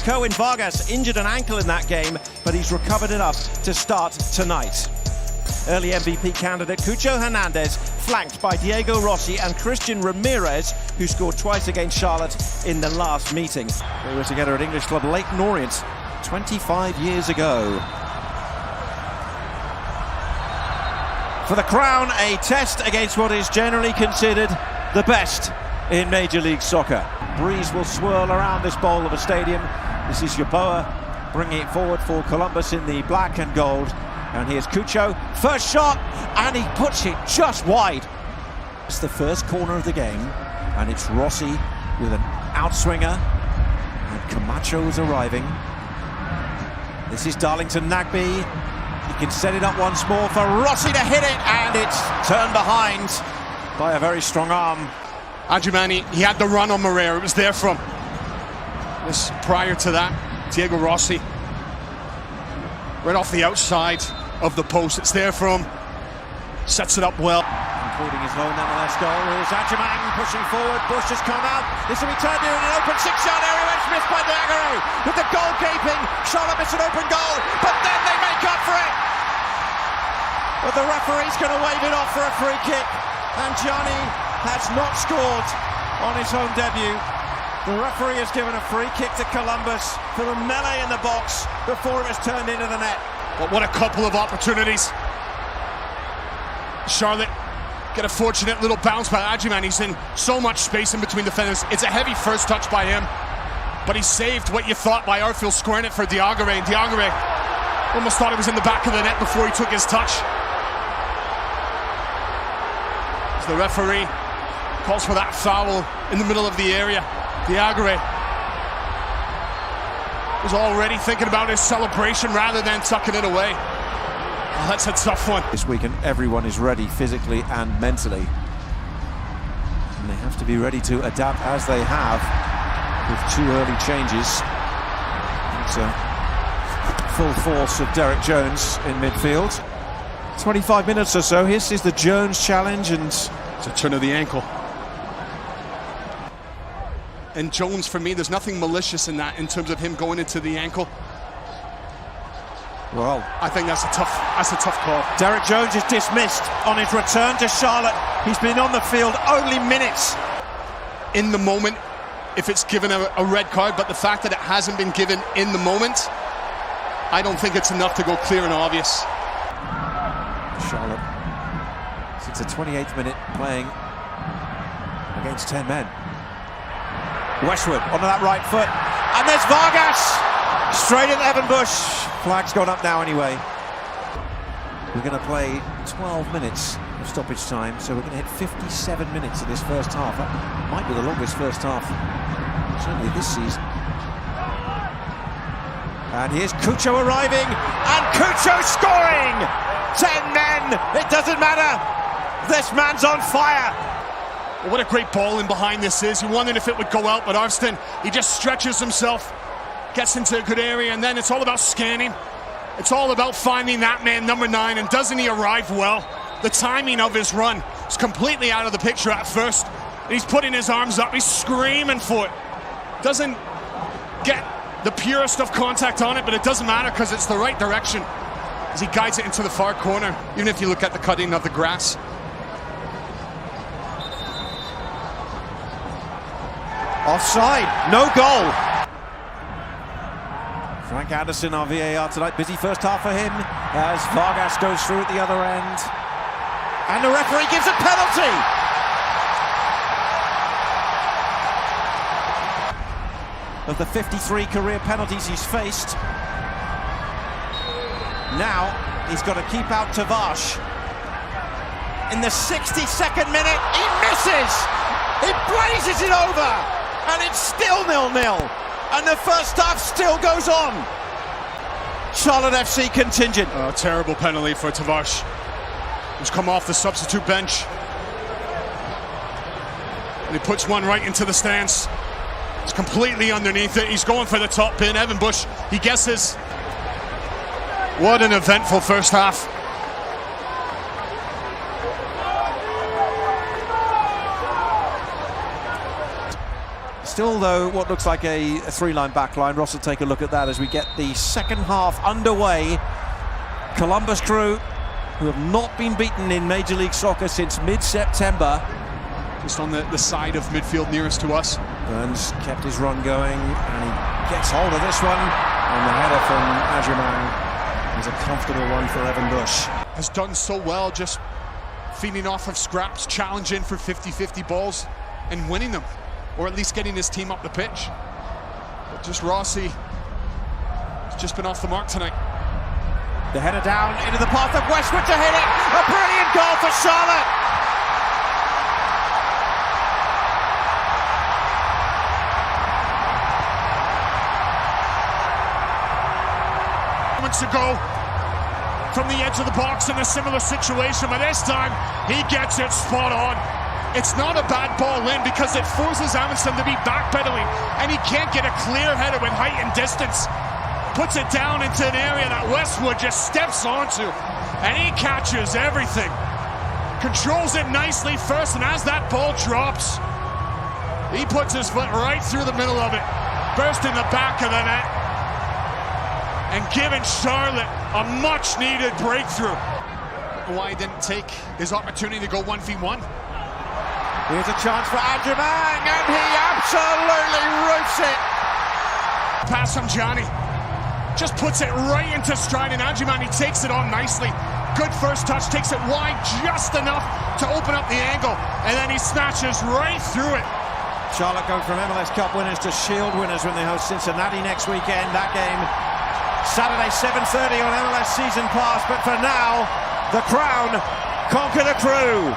Cohen Vargas injured an ankle in that game, but he's recovered enough to start tonight. Early MVP candidate Cucho Hernandez, flanked by Diego Rossi and Christian Ramirez, who scored twice against Charlotte in the last meeting. They were together at English club Leyton Orient 25 years ago. For the crown, a test against what is generally considered the best in Major League Soccer. Breeze will swirl around this bowl of a stadium. This is Yeboah bringing it forward for Columbus in the black and gold. And here's Cucho, first shot, and he puts it just wide. It's the first corner of the game, and it's Rossi with an outswinger, and Camacho is arriving. This is Darlington Nagbe. He can set it up once more for Rossi to hit it, and it's turned behind by a very strong arm. Adjumani, he had the run on Moreira, it was there from. This prior to that, Diego Rossi, right off the outside of the post, it's there from, sets it up well. Including his lone MLS goal, here's Adjumani pushing forward, Bush has come out, this will be turned in an open 6-yard area, it's missed by Diagore, with the goal gaping, Charlotte missed an open goal, but then they make up for it! But the referee's going to wave it off for a free kick, and Gianni has not scored on his home debut. The referee has given a free kick to Columbus for a melee in the box before it was turned into the net. But what a couple of opportunities. Charlotte get a fortunate little bounce by Adjumani. He's in so much space in between defenders. It's a heavy first touch by him, but he saved what you thought by Arfield squaring it for Diagore. And Diagore almost thought it was in the back of the net before he took his touch. As the referee calls for that foul in the middle of the area. Diagore was already thinking about his celebration rather than tucking it away. Oh, that's a tough one. This weekend, everyone is ready physically and mentally. And they have to be ready to adapt as they have with 2 early changes. It's a full force of Derek Jones in midfield. 25 minutes or so. This is the Jones challenge, and it's a turn of the ankle. And Jones, for me, there's nothing malicious in that in terms of him going into the ankle. Well, I think that's a tough call. Derek Jones is dismissed on his return to Charlotte. He's been on the field only minutes. In the moment, if it's given a red card, but the fact that it hasn't been given in the moment, I don't think it's enough to go clear and obvious. Charlotte, since the 28th minute, playing against 10 men. Westwood onto that right foot, and there's Vargas straight at Evan Bush. Flag's gone up now anyway. We're going to play 12 minutes of stoppage time, so we're going to hit 57 minutes of this first half. That might be the longest first half, certainly this season. And here's Cucho arriving, and Cucho scoring! 10 men, it doesn't matter. This man's on fire. What a great ball in behind this is. You wondered if it would go out, but Arston, he just stretches himself, gets into a good area, and then it's all about scanning. It's all about finding that man, number 9, and doesn't he arrive well? The timing of his run is completely out of the picture at first. And he's putting his arms up, he's screaming for it. Doesn't get the purest of contact on it, but it doesn't matter because it's the right direction as he guides it into the far corner, even if you look at the cutting of the grass. Offside, no goal. Frank Anderson, our VAR tonight, busy first half for him as Vargas goes through at the other end. And the referee gives a penalty. Of the 53 career penalties he's faced, now he's got to keep out Tavares. In the 62nd minute, he misses! He blazes it over! And it's still 0-0, and the first half still goes on. Charlotte FC contingent. Oh, terrible penalty for Tavares, who's come off the substitute bench. And he puts one right into the stance. It's completely underneath it. He's going for the top pin. Evan Bush, he guesses. What an eventful first half. Still, though, what looks like a three-line back line. Ross will take a look at that as we get the second half underway. Columbus Crew, who have not been beaten in Major League Soccer since mid-September. Just on the side of midfield nearest to us. Burns kept his run going, and he gets hold of this one. And the header from Adjumang is a comfortable one for Evan Bush. Has done so well, just feeding off of scraps, challenging for 50-50 balls and winning them, or at least getting his team up the pitch. But just Rossi has just been off the mark tonight. The header down into the path of Westwood to hit it. A brilliant goal for Charlotte. Moments ago, from the edge of the box in a similar situation, but this time he gets it spot on. It's not a bad ball in because it forces Amundsen to be backpedaling, and he can't get a clear header with height and distance. Puts it down into an area that Westwood just steps onto, and he catches everything. Controls it nicely first, and as that ball drops, he puts his foot right through the middle of it, bursting the back of the net, and giving Charlotte a much-needed breakthrough. Why he didn't take his opportunity to go 1v1. Here's a chance for Adjumang, and he absolutely roofs it. Pass from Johnny. Just puts it right into stride, and Adjumang, he takes it on nicely. Good first touch, takes it wide just enough to open up the angle, and then he smashes right through it. Charlotte going from MLS Cup winners to Shield winners when they host Cincinnati next weekend. That game Saturday 7:30 on MLS Season Pass, but for now, the Crown conquer the Crew.